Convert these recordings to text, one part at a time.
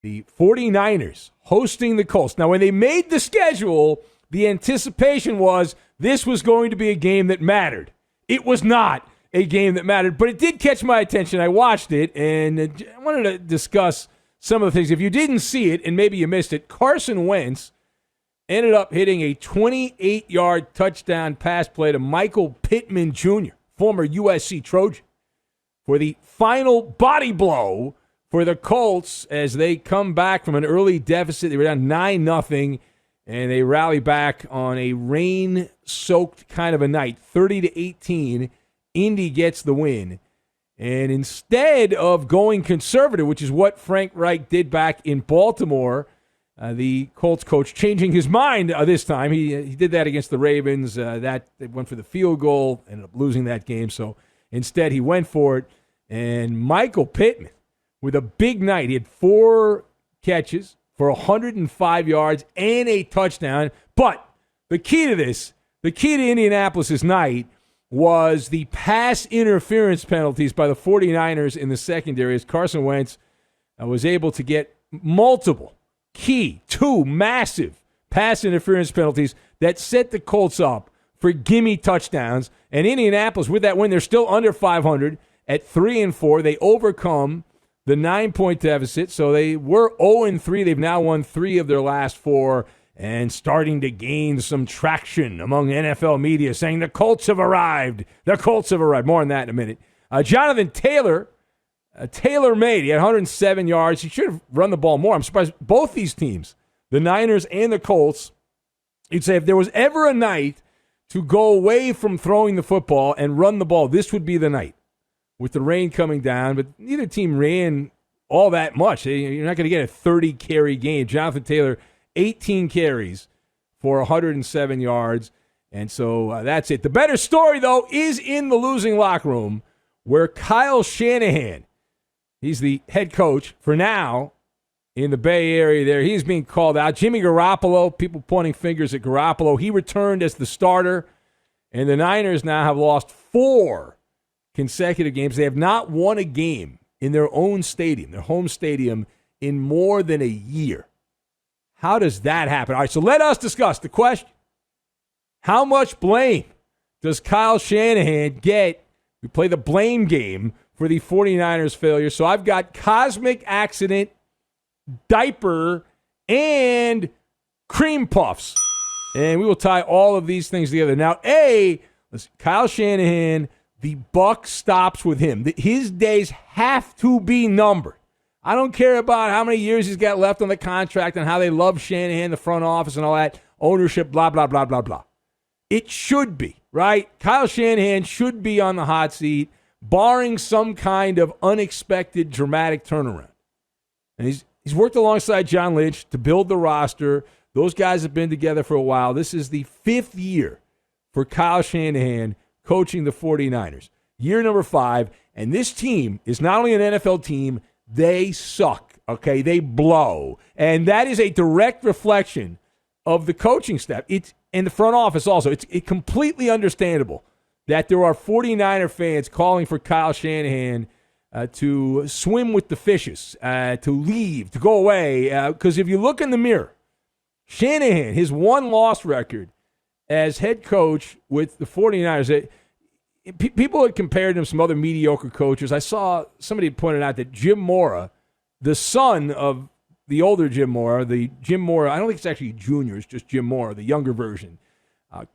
The 49ers hosting the Colts. Now, when they made the schedule, the anticipation was this was going to be a game that mattered. It was not a game that mattered, but it did catch my attention. I watched it, and I wanted to discuss some of the things. If you didn't see it, and maybe you missed it, Carson Wentz ended up hitting a 28-yard touchdown pass play to Michael Pittman Jr., former USC Trojan, for the final body blow for the Colts as they come back from an early deficit. They were down 9-0, and they rally back on a rain-soaked kind of a night, 30-18. Indy gets the win. And instead of going conservative, which is what Frank Reich did back in Baltimore, the Colts coach changing his mind this time. He did that against the Ravens. They went for the field goal, ended up losing that game. So instead he went for it. And Michael Pittman, with a big night, he had 4 catches for 105 yards and a touchdown. But the key to this, the key to Indianapolis' night was the pass interference penalties by the 49ers in the secondary as Carson Wentz was able to get multiple key, 2 massive pass interference penalties that set the Colts up for gimme touchdowns. And Indianapolis, with that win, they're still under 500 at 3-4. They overcome the 9-point deficit, so they were 0-3. They've now won 3 of their last 4 and starting to gain some traction among NFL media saying the Colts have arrived. The Colts have arrived. More on that in a minute. Jonathan Taylor, tailor-made. He had 107 yards. He should have run the ball more. I'm surprised both these teams, the Niners and the Colts, you'd say if there was ever a night to go away from throwing the football and run the ball, this would be the night with the rain coming down. But neither team ran all that much. You're not going to get a 30-carry game. Jonathan Taylor, 18 carries for 107 yards. And so that's it. The better story, though, is in the losing locker room where Kyle Shanahan, he's the head coach for now in the Bay Area there. He's being called out. Jimmy Garoppolo, people pointing fingers at Garoppolo. He returned as the starter. And the Niners now have lost 4 consecutive games. They have not won a game in their own stadium, their home stadium, in more than a year. How does that happen? All right, so let us discuss the question. How much blame does Kyle Shanahan get? We play the blame game for the 49ers failure. So I've got cosmic accident, diaper, and cream puffs. And we will tie all of these things together. Now, Kyle Shanahan, the buck stops with him. His days have to be numbered. I don't care about how many years he's got left on the contract and how they love Shanahan, the front office and all that, ownership, blah, blah, blah, blah, blah. It should be, right? Kyle Shanahan should be on the hot seat, barring some kind of unexpected dramatic turnaround. And he's worked alongside John Lynch to build the roster. Those guys have been together for a while. This is the 5th year for Kyle Shanahan coaching the 49ers. Year number 5, and this team is not only an NFL team, they suck, okay? They blow. And that is a direct reflection of the coaching staff. It's and the front office also. It's completely understandable that there are 49er fans calling for Kyle Shanahan to swim with the fishes, to leave, to go away. Because if you look in the mirror, Shanahan, his one-loss record as head coach with the 49ers, people had compared him to some other mediocre coaches. I saw somebody pointed out that Jim Mora, the son of the older Jim Mora, I don't think it's actually junior, it's just Jim Mora, the younger version.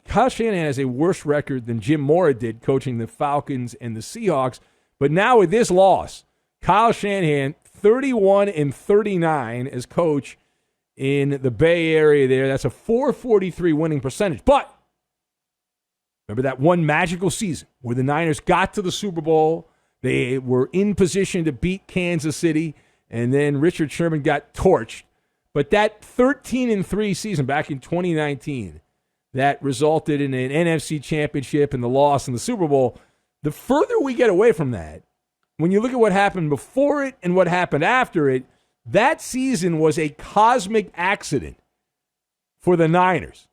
Kyle Shanahan has a worse record than Jim Mora did coaching the Falcons and the Seahawks. But now with this loss, Kyle Shanahan, 31-39 as coach in the Bay Area there. That's a .443 winning percentage. But remember that one magical season where the Niners got to the Super Bowl. They were in position to beat Kansas City, and then Richard Sherman got torched. But that 13-3 season back in 2019, that resulted in an NFC championship and the loss in the Super Bowl. The further we get away from that, when you look at what happened before it and what happened after it, that season was a cosmic accident for the Niners.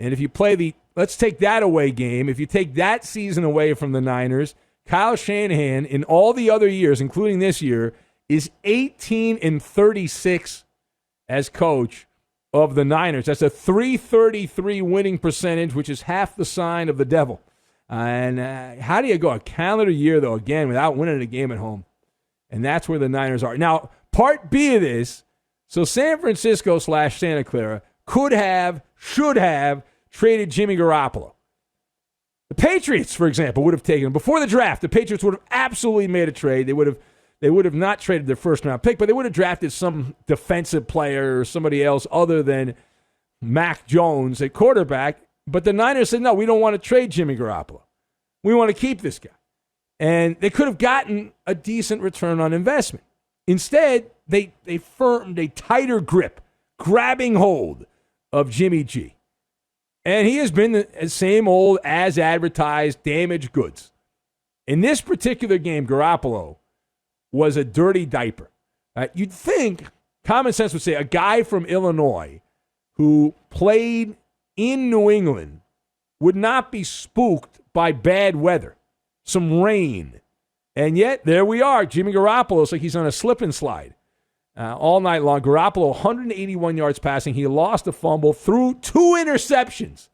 And if you play let's take that away game, if you take that season away from the Niners, Kyle Shanahan in all the other years, including this year, is 18-36 as coach of the Niners. That's a .333 winning percentage, which is half the sign of the devil. And how do you go a calendar year, though, again, without winning a game at home? And that's where the Niners are. Now, part B of this, so San Francisco / Santa Clara could have, should have traded Jimmy Garoppolo. The Patriots, for example, would have taken him. Before the draft, the Patriots would have absolutely made a trade. They would have not traded their first-round pick, but they would have drafted some defensive player or somebody else other than Mac Jones at quarterback. But the Niners said, no, we don't want to trade Jimmy Garoppolo. We want to keep this guy. And they could have gotten a decent return on investment. Instead, they firmed a tighter grip, grabbing hold of Jimmy G. And he has been the same old, as advertised, damaged goods. In this particular game, Garoppolo was a dirty diaper. You'd think, common sense would say, a guy from Illinois who played in New England would not be spooked by bad weather, some rain. And yet, there we are. Jimmy Garoppolo is like he's on a slip and slide all night long. Garoppolo, 181 yards passing. He lost a fumble, threw 2 interceptions,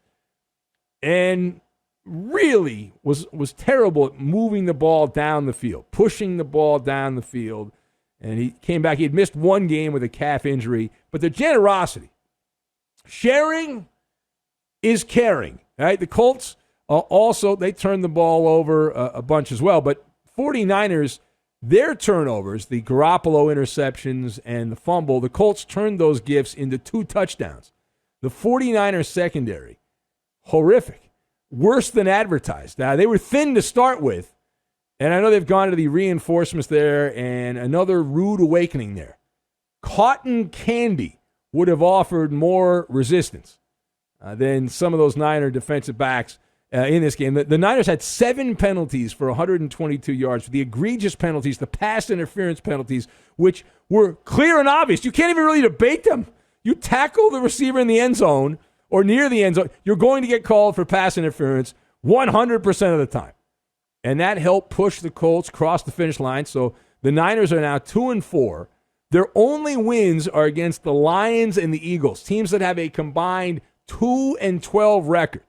and really was terrible at moving the ball down the field, pushing the ball down the field. And he came back. He had missed 1 game with a calf injury. But the generosity, sharing is caring. Right? The Colts also, they turned the ball over a bunch as well. But 49ers, their turnovers, the Garoppolo interceptions and the fumble, the Colts turned those gifts into 2 touchdowns. The 49ers secondary, horrific. Worse than advertised. Now, they were thin to start with, and I know they've gone to the reinforcements there and another rude awakening there. Cotton candy would have offered more resistance than some of those Niner defensive backs in this game. The Niners had 7 penalties for 122 yards. The egregious penalties, the pass interference penalties, which were clear and obvious. You can't even really debate them. You tackle the receiver in the end zone or near the end zone, you're going to get called for pass interference 100% of the time. And that helped push the Colts across the finish line. So the Niners are now 2-4. Their only wins are against the Lions and the Eagles, teams that have a combined 2-12 record.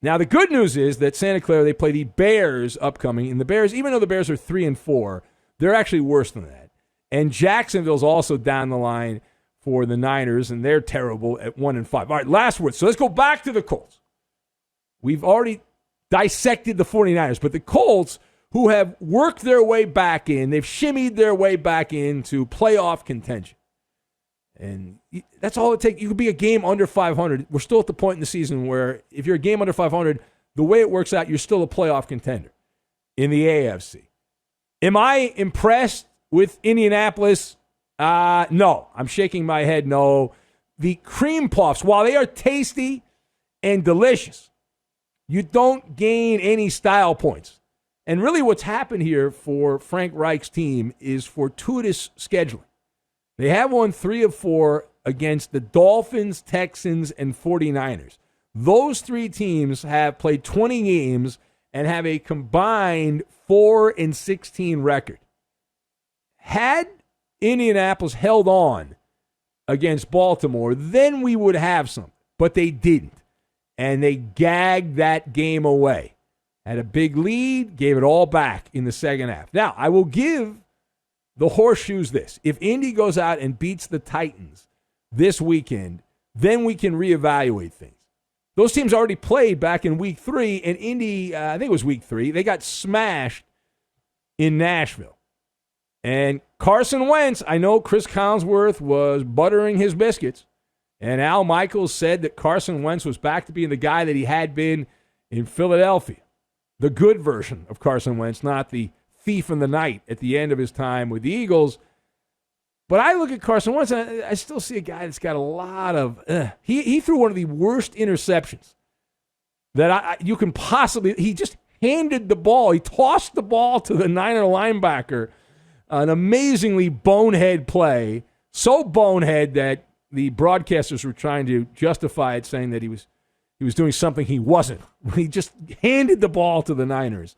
Now, the good news is that Santa Clara, they play the Bears upcoming. And the Bears, even though the Bears are 3-4, they're actually worse than that. And Jacksonville's also down the line for the Niners, and they're terrible at 1-5. All right, last word. So let's go back to the Colts. We've already dissected the 49ers, but the Colts, who have worked their way back in, they've shimmied their way back into playoff contention. And that's all it takes. You could be a game under 500. We're still at the point in the season where if you're a game under 500, the way it works out, you're still a playoff contender in the AFC. Am I impressed with Indianapolis? No. I'm shaking my head no. The cream puffs, while they are tasty and delicious, you don't gain any style points. And really what's happened here for Frank Reich's team is fortuitous scheduling. They have won 3 of 4 against the Dolphins, Texans, and 49ers. Those 3 teams have played 20 games and have a combined 4-16 record. Had Indianapolis held on against Baltimore, then we would have something. But they didn't. And they gagged that game away. Had a big lead, gave it all back in the second half. Now, I will give the Horseshoes this. If Indy goes out and beats the Titans this weekend, then we can reevaluate things. Those teams already played back in week 3, and Indy, I think it was week 3, they got smashed in Nashville. And Carson Wentz, I know Chris Collinsworth was buttering his biscuits, and Al Michaels said that Carson Wentz was back to being the guy that he had been in Philadelphia. The good version of Carson Wentz, not the thief in the night at the end of his time with the Eagles. But I look at Carson Wentz, and I still see a guy that's got a lot of... He threw one of the worst interceptions that you can possibly... He just handed the ball. He tossed the ball to the Niner linebacker. An amazingly bonehead play. So bonehead that the broadcasters were trying to justify it, saying that he was doing something he wasn't. He just handed the ball to the Niners.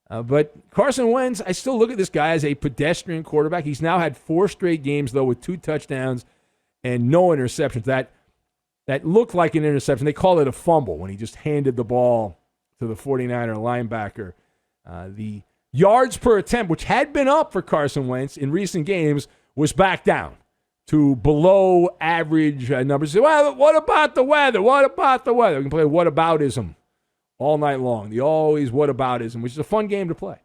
But Carson Wentz, I still look at this guy as a pedestrian quarterback. He's now had 4 straight games, though, with 2 touchdowns and no interceptions. That looked like an interception. They call it a fumble when he just handed the ball to the 49er linebacker. The yards per attempt, which had been up for Carson Wentz in recent games, was back down to below average numbers. Well, what about the weather? What about the weather? We can play whataboutism all night long. The always whataboutism, which is a fun game to play.